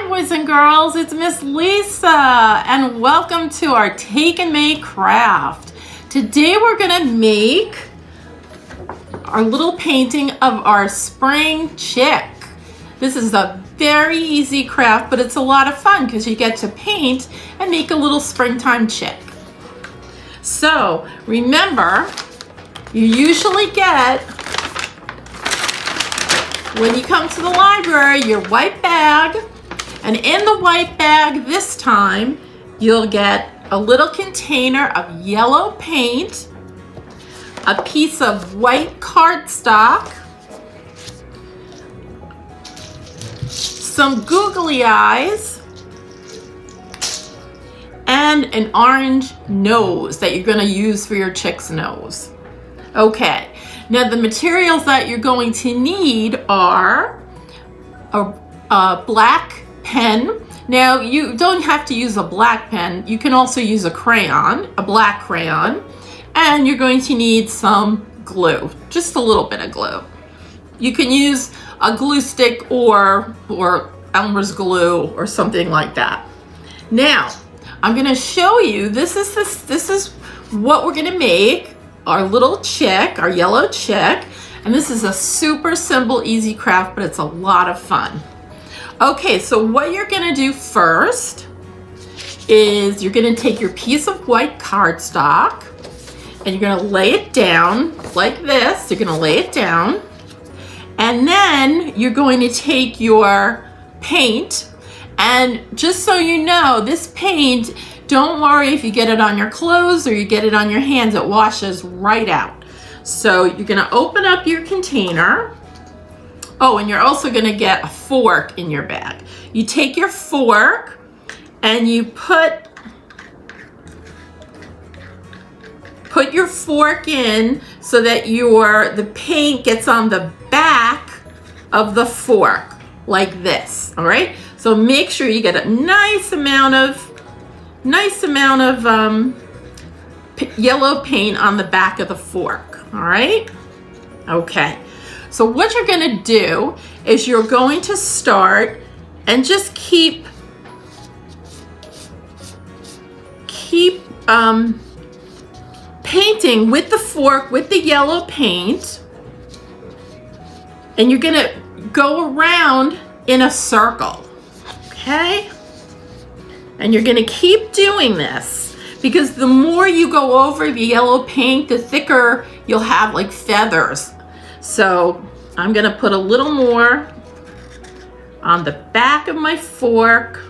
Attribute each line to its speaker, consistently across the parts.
Speaker 1: boys and girls, it's Miss Lisa and welcome to our Take and Make craft. Today we're gonna make our little painting of our spring chick. This is a very easy craft, but it's a lot of fun because you get to paint and make a little springtime chick. So remember, you usually get, when you come to the library, your white bag, and in the white bag this time, you'll get a little container of yellow paint, a piece of white cardstock, some googly eyes, and an orange nose that you're going to use for your chick's nose. Okay, now the materials that you're going to need are a black pen. Now you don't have to use a black pen. You can also use a crayon, a black crayon, and you're going to need some glue, just a little bit of glue. You can use a glue stick or Elmer's glue or something like that. Now, I'm going to show you, this is what we're going to make, our little chick, our yellow chick, and this is a super simple, easy craft, but it's a lot of fun. Okay, so what you're going to do first is you're going to take your piece of white cardstock and you're going to lay it down like this. You're going to lay it down, and then you're going to take your paint, and just so you know, this paint, don't worry if you get it on your clothes or you get it on your hands, it washes right out. So you're going to open up your container. Oh, and you're also going to get a fork in your bag. You take your fork and you put your fork in so that the paint gets on the back of the fork like this. All right, so make sure you get a nice amount of yellow paint on the back of the fork. All right, okay. So what you're going to do is you're going to start and just keep painting with the fork with the yellow paint, and you're going to go around in a circle, okay? And you're going to keep doing this because the more you go over the yellow paint, the thicker you'll have like feathers. So I'm going to put a little more on the back of my fork.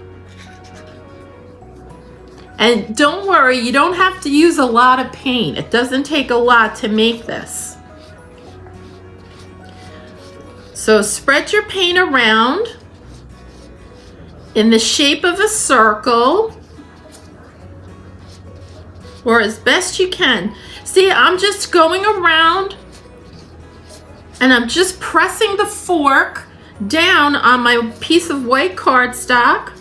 Speaker 1: And don't worry, you don't have to use a lot of paint. It doesn't take a lot to make this. So spread your paint around in the shape of a circle, or as best you can. See, I'm just going around and I'm just pressing the fork down on my piece of white cardstock.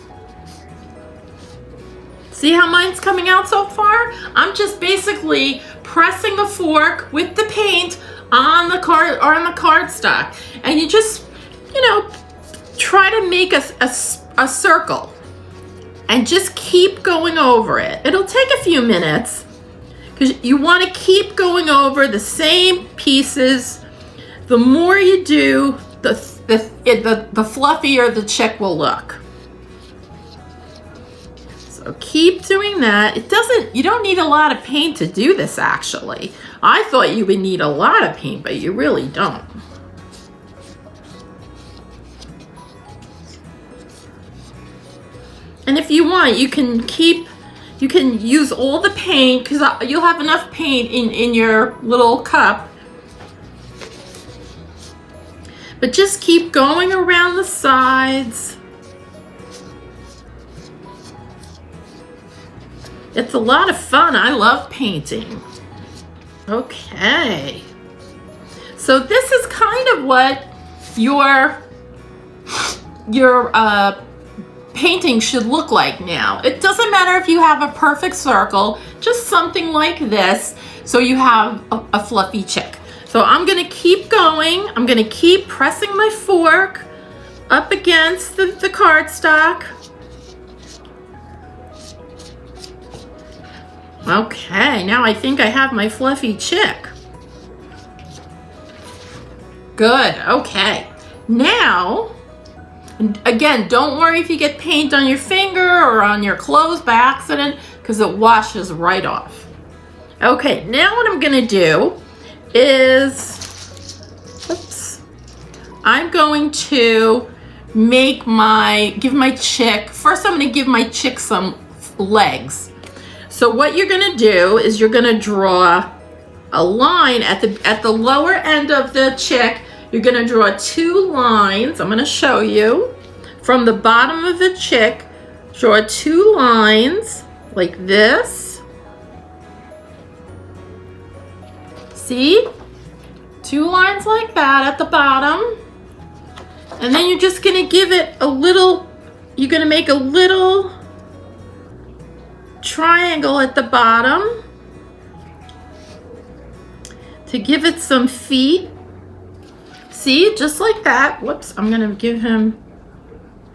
Speaker 1: See how mine's coming out so far? I'm just basically pressing the fork with the paint on the cardstock, and you just, try to make a circle and just keep going over it. It'll take a few minutes because you want to keep going over the same pieces. The more you do, the fluffier the chick will look. So keep doing that. You don't need a lot of paint to do this, actually. I thought you would need a lot of paint, but you really don't. And if you want, you can use all the paint because you'll have enough paint in your little cup. But just keep going around the sides. It's a lot of fun. I love painting. Okay. So this is kind of what your painting should look like now. It doesn't matter if you have a perfect circle, just something like this, so you have a fluffy chick. So I'm gonna keep going. I'm gonna keep pressing my fork up against the cardstock. Okay, now I think I have my fluffy chick. Good, okay. Now, again, don't worry if you get paint on your finger or on your clothes by accident, because it washes right off. Okay, now what I'm gonna do is, oops, I'm going to give my chick, first I'm gonna give my chick some legs. So what you're gonna do is you're gonna draw a line at the lower end of the chick. You're gonna draw 2 lines. I'm gonna show you. From the bottom of the chick, draw 2 lines like this. See? 2 lines like that at the bottom. And then you're just gonna give it a little, you're gonna make a little triangle at the bottom to give it some feet. See, just like that. Whoops, I'm gonna give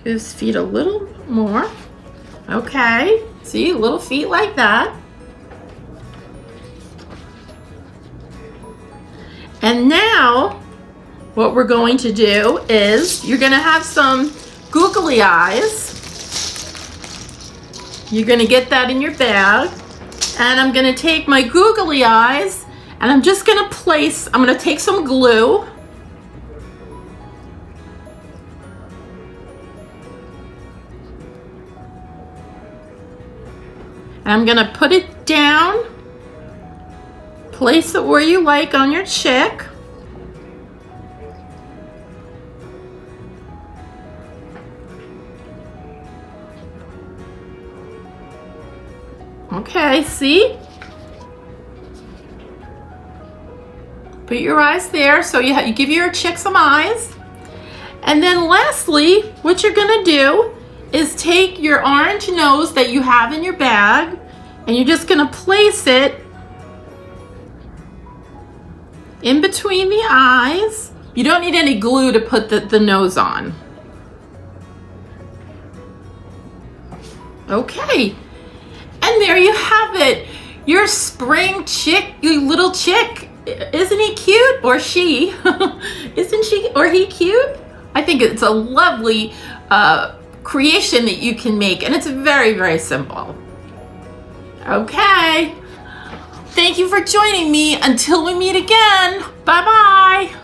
Speaker 1: his feet a little more. Okay, see, little feet like that. And now, what we're going to do is, you're gonna have some googly eyes. You're gonna get that in your bag. And I'm gonna take my googly eyes, and I'm just gonna I'm gonna take some glue. And I'm gonna put it down. Place it where you like on your chick. Okay, see? Put your eyes there, so you give your chick some eyes. And then lastly, what you're gonna do is take your orange nose that you have in your bag, and you're just gonna place it in between the eyes. You don't need any glue to put the nose on. Okay. And there you have it. Your spring chick, your little chick. Isn't he cute? Or she? Isn't she or he cute? I think it's a lovely creation that you can make, and it's very, very simple. Okay. Thank you for joining me. Until we meet again. Bye-bye.